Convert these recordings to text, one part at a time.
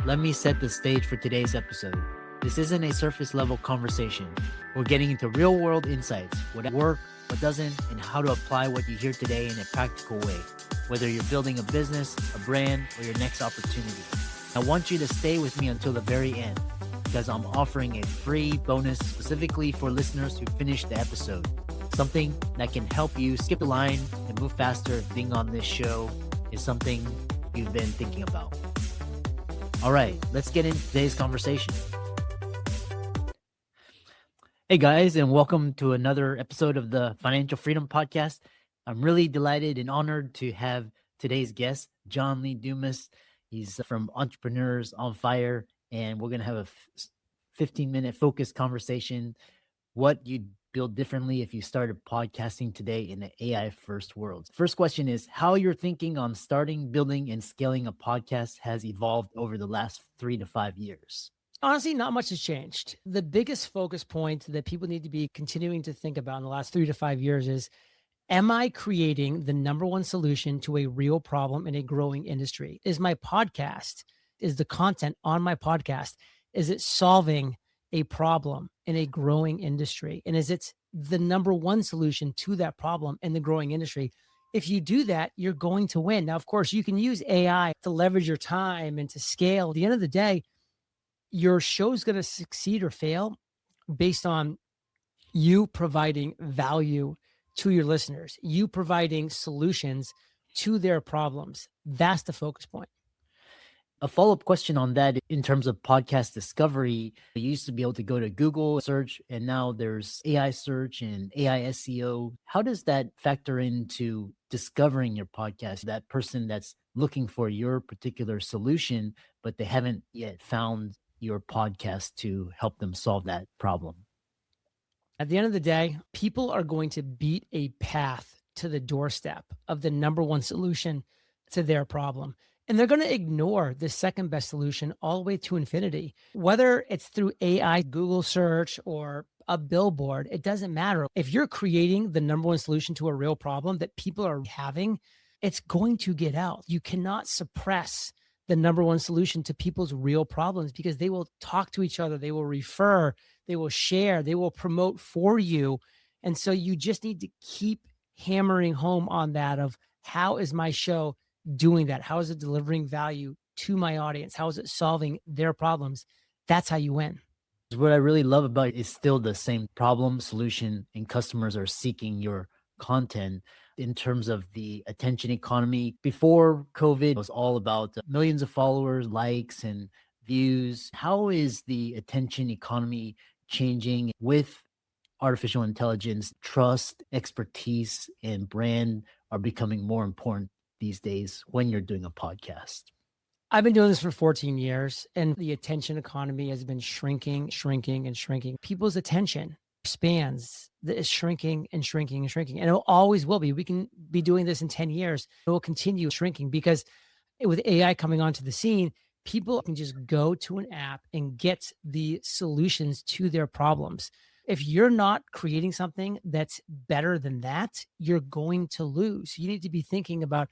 let me set the stage for today's episode. This isn't a surface level conversation. We're getting into real world insights, what works, what doesn't, and how to apply what you hear today in a practical way, whether you're building a business, a brand, or your next opportunity. I want you to stay with me until the very end, because I'm offering a free bonus specifically for listeners who finish the episode. Something that can help you skip the line and move faster. Being on this show is something you've been thinking about. All right, let's get into today's conversation. Hey guys, and welcome to another episode of the Financial Freedom Podcast. I'm really delighted and honored to have today's guest, John Lee Dumas. He's from Entrepreneurs on Fire, and we're going to have a 15-minute focused conversation. What you'd build differently if you started podcasting today in the AI first world. First question is how your thinking on starting, building, and scaling a podcast has evolved over the last 3 to 5 years. Honestly, not much has changed. The biggest focus point that people need to be continuing to think about in the last 3 to 5 years is, am I creating the number one solution to a real problem in a growing industry? Is my podcast, is the content on my podcast, is it solving a problem in a growing industry? And is it the number one solution to that problem in the growing industry? If you do that, you're going to win. Now, of course, you can use AI to leverage your time and to scale. At the end of the day, your show's going to succeed or fail based on you providing value to your listeners, you providing solutions to their problems. That's the focus point. A follow-up question on that, in terms of podcast discovery, you used to be able to go to Google search, and now there's AI search and AI SEO. How does that factor into discovering your podcast? That person that's looking for your particular solution, but they haven't yet found your podcast to help them solve that problem. At the end of the day, people are going to beat a path to the doorstep of the number one solution to their problem. And they're going to ignore the second best solution all the way to infinity. Whether it's through AI, Google search, or a billboard, it doesn't matter. If you're creating the number one solution to a real problem that people are having, it's going to get out. You cannot suppress the number one solution to people's real problems, because they will talk to each other, they will refer, they will share, they will promote for you. And so you just need to keep hammering home on that of, how is my show doing that? How is it delivering value to my audience? How is it solving their problems? That's how you win. What I really love about it is still the same problem, solution, and customers are seeking your content. In terms of the attention economy, before COVID, it was all about millions of followers, likes, and views. How is the attention economy changing with artificial intelligence? Trust, expertise, and brand are becoming more important these days when you're doing a podcast. I've been doing this for 14 years, and the attention economy has been shrinking. People's attention spans that is shrinking and shrinking and shrinking. And it always will be. We can be doing this in 10 years. It will continue shrinking, because with AI coming onto the scene, people can just go to an app and get the solutions to their problems. If you're not creating something that's better than that, you're going to lose. You need to be thinking about,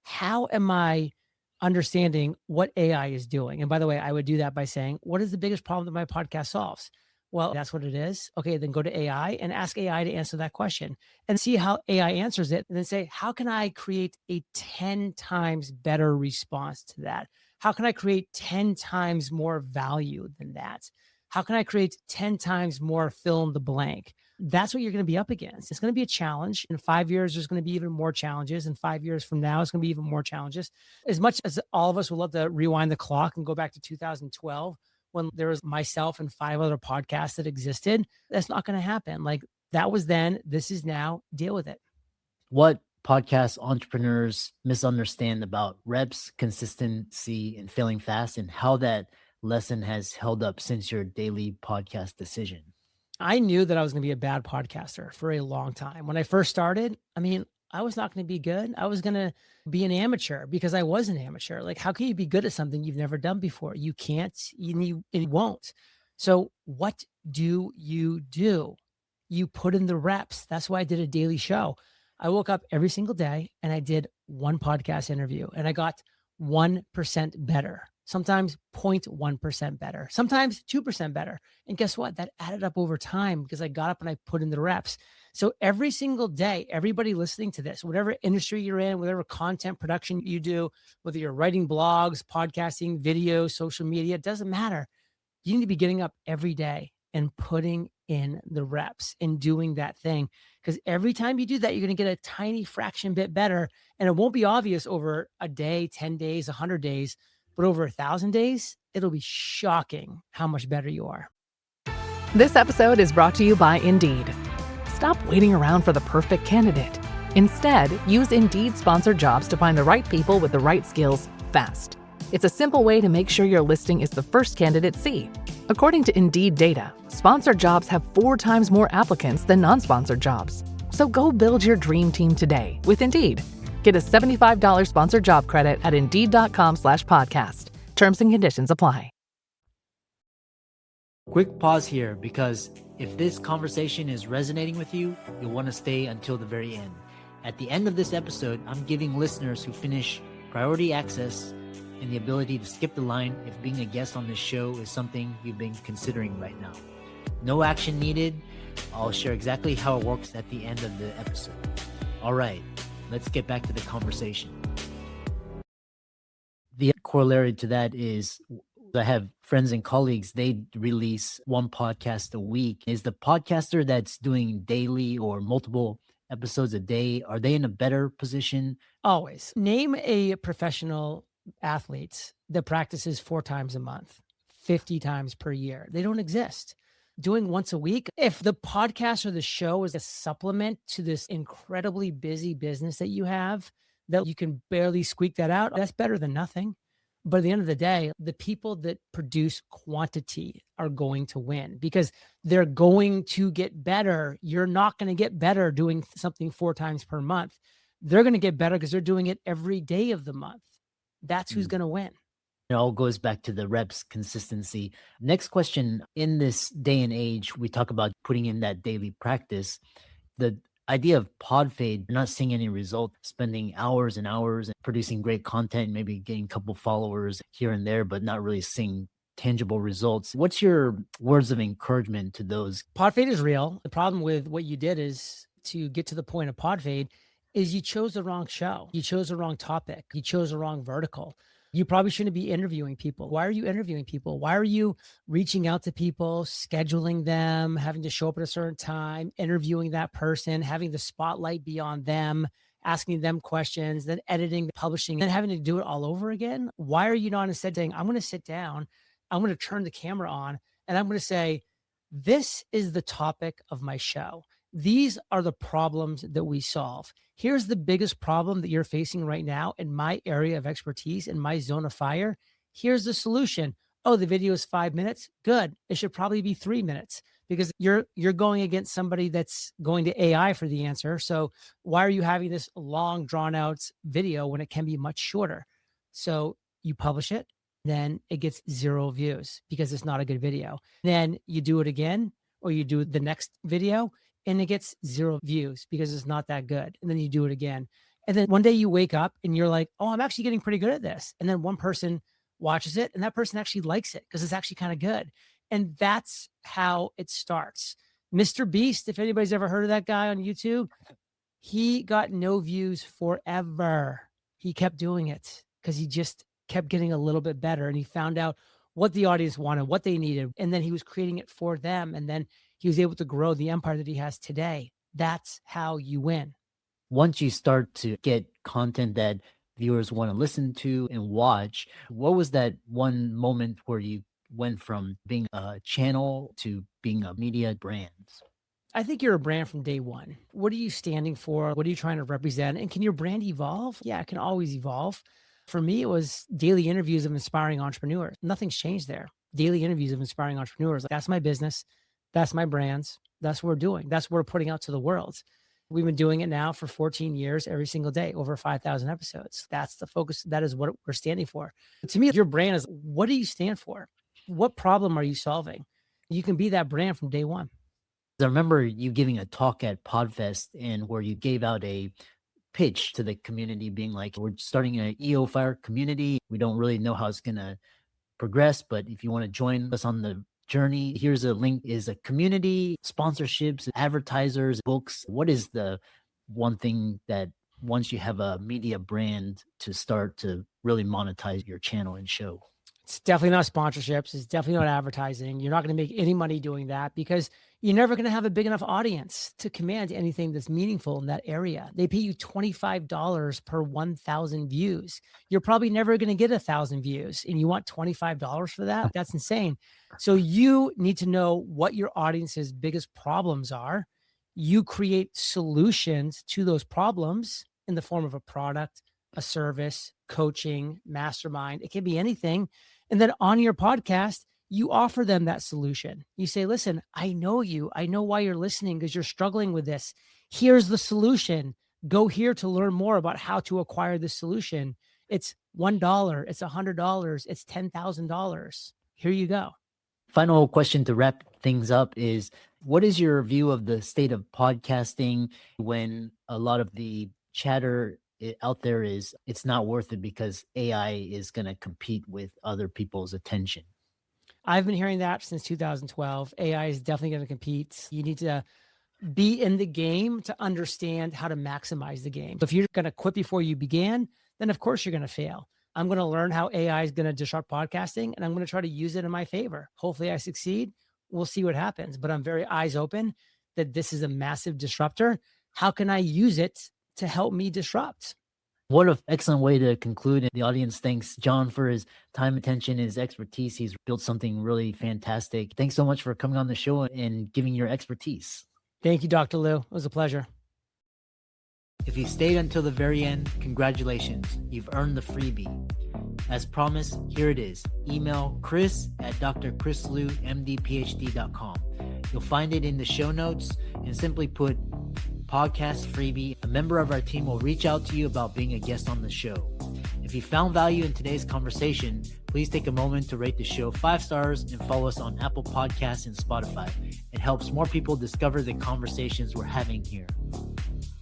how am I understanding what AI is doing? And by the way, I would do that by saying, what is the biggest problem that my podcast solves? Well, that's what it is. Okay, then go to AI and ask AI to answer that question and see how AI answers it. And then say, how can I create a 10 times better response to that? How can I create 10 times more value than that? How can I create 10 times more fill in the blank? That's what you're going to be up against. It's going to be a challenge. In 5 years, there's going to be even more challenges. And 5 years from now, it's going to be even more challenges. As much as all of us would love to rewind the clock and go back to 2012, when there was myself and 5 other podcasts that existed, that's not going to happen. Like, that was then, this is now, deal with it. What podcast entrepreneurs misunderstand about reps, consistency, and failing fast, and how that lesson has held up since your daily podcast decision? I knew that I was going to be a bad podcaster for a long time. When I first started, I was not going to be good. I was going to be an amateur, because I was an amateur. Like, how can you be good at something you've never done before? You can't, you won't. So what do? You put in the reps. That's why I did a daily show. I woke up every single day and I did one podcast interview, and I got 1% better. sometimes 0.1% better, sometimes 2% better. And guess what? That added up over time because I got up and I put in the reps. So every single day, everybody listening to this, whatever industry you're in, whatever content production you do, whether you're writing blogs, podcasting, videos, social media, it doesn't matter. You need to be getting up every day and putting in the reps and doing that thing. Because every time you do that, you're going to get a tiny fraction bit better. And it won't be obvious over a day, 10 days, 100 days, but over 1,000 days, it'll be shocking how much better you are. This episode is brought to you by Indeed. Stop waiting around for the perfect candidate. Instead, use Indeed sponsored jobs to find the right people with the right skills fast. It's a simple way to make sure your listing is the first candidates see. According to Indeed data, sponsored jobs have 4 times more applicants than non-sponsored jobs. So go build your dream team today with Indeed. Get a $75 sponsored job credit at Indeed.com/podcast. Terms and conditions apply. Quick pause here, because if this conversation is resonating with you, you'll want to stay until the very end. At the end of this episode, I'm giving listeners who finish priority access and the ability to skip the line if being a guest on this show is something you've been considering right now. No action needed. I'll share exactly how it works at the end of the episode. All right, let's get back to the conversation. The corollary to that is I have friends and colleagues, they release one podcast a week. Is the podcaster that's doing daily or multiple episodes a day, are they in a better position? Always. Name a professional athlete that practices 4 times a month, 50 times per year. They don't exist. Doing once a week, if the podcast or the show is a supplement to this incredibly busy business that you have, that you can barely squeak that out, that's better than nothing. But at the end of the day, the people that produce quantity are going to win because they're going to get better. You're not going to get better doing something 4 times per month. They're going to get better because they're doing it every day of the month. That's who's going to win. It all goes back to the reps consistency. Next question. In this day and age, we talk about putting in that daily practice. The idea of pod fade, you're not seeing any result, spending hours and hours and producing great content, maybe getting a couple followers here and there, but not really seeing tangible results. What's your words of encouragement to those? Pod fade is real. The problem with what you did is to get to the point of pod fade is you chose the wrong show. You chose the wrong topic. You chose the wrong vertical. You probably shouldn't be interviewing people. Why are you interviewing people? Why are you reaching out to people, scheduling them, having to show up at a certain time, interviewing that person, having the spotlight be on them, asking them questions, then editing, publishing, then having to do it all over again? Why are you not instead saying, I'm going to sit down, I'm going to turn the camera on, and I'm going to say, this is the topic of my show. These are the problems that we solve. Here's the biggest problem that you're facing right now in my area of expertise, in my zone of fire. Here's the solution. Oh, the video is 5 minutes. Good. It should probably be 3 minutes because you're going against somebody that's going to AI for the answer. So why are you having this long drawn out video when it can be much shorter? So you publish it, then it gets 0 views because it's not a good video. Then you do it again, or you do the next video and it gets 0 views because it's not that good. And then you do it again. And then one day you wake up and you're like, oh, I'm actually getting pretty good at this. And then one person watches it and that person actually likes it because it's actually kind of good. And that's how it starts. Mr. Beast, if anybody's ever heard of that guy on YouTube, he got no views forever. He kept doing it because he just kept getting a little bit better. And he found out what the audience wanted, what they needed. And then he was creating it for them. And then he was able to grow the empire that he has today. That's how you win. Once you start to get content that viewers want to listen to and watch, what was that one moment where you went from being a channel to being a media brand? I think you're a brand from day one. What are you standing for? What are you trying to represent? And can your brand evolve? Yeah, it can always evolve. For me, it was daily interviews of inspiring entrepreneurs. Nothing's changed there. Daily interviews of inspiring entrepreneurs. That's my business. That's my brands. That's what we're doing. That's what we're putting out to the world. We've been doing it now for 14 years, every single day, over 5,000 episodes. That's the focus. That is what we're standing for. To me, your brand is, what do you stand for? What problem are you solving? You can be that brand from day one. I remember you giving a talk at Podfest and where you gave out a pitch to the community being like, we're starting an EO Fire community. We don't really know how it's going to progress. But if you want to join us on the journey, here's a link: is a community, sponsorships, advertisers, books. What is the one thing that once you have a media brand to start to really monetize your channel and show? It's definitely not sponsorships. It's definitely not advertising. You're not going to make any money doing that because you're never going to have a big enough audience to command anything that's meaningful in that area. They pay you $25 per 1,000 views. You're probably never going to get 1,000 views, and you want $25 for that? That's insane. So you need to know what your audience's biggest problems are. You create solutions to those problems in the form of a product, a service, coaching, mastermind. It can be anything. And then on your podcast, you offer them that solution. You say, listen, I know you. I know why you're listening because you're struggling with this. Here's the solution. Go here to learn more about how to acquire this solution. It's $1, it's $100, it's $10,000. Here you go. Final question to wrap things up is, what is your view of the state of podcasting when a lot of the chatter out there is it's not worth it because AI is going to compete with other people's attention? I've been hearing that since 2012. AI is definitely going to compete. You need to be in the game to understand how to maximize the game. If you're going to quit before you began, then of course you're going to fail. I'm going to learn how AI is going to disrupt podcasting, and I'm going to try to use it in my favor. Hopefully I succeed. We'll see what happens, but I'm very eyes open that this is a massive disruptor. How can I use it to help me disrupt? What an excellent way to conclude. The audience thanks John for his time, attention, his expertise. He's built something really fantastic. Thanks so much for coming on the show and giving your expertise. Thank you, Dr. Lou. It was a pleasure. If you stayed until the very end, congratulations. You've earned the freebie. As promised, here it is. Email chris@drchrisleumdphd.com. You'll find it in the show notes and simply put podcast freebie. A member of our team will reach out to you about being a guest on the show. If you found value in today's conversation, please take a moment to rate the show 5 stars and follow us on Apple Podcasts and Spotify. It helps more people discover the conversations we're having here.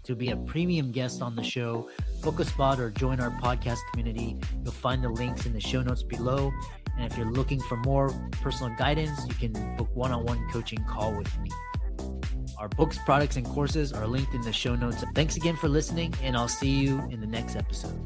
To be a premium guest on the show, book a spot or join our podcast community. You'll find the links in the show notes below. And if you're looking for more personal guidance, you can book one-on-one coaching call with me. Our books, products, and courses are linked in the show notes. Thanks again for listening, and I'll see you in the next episode.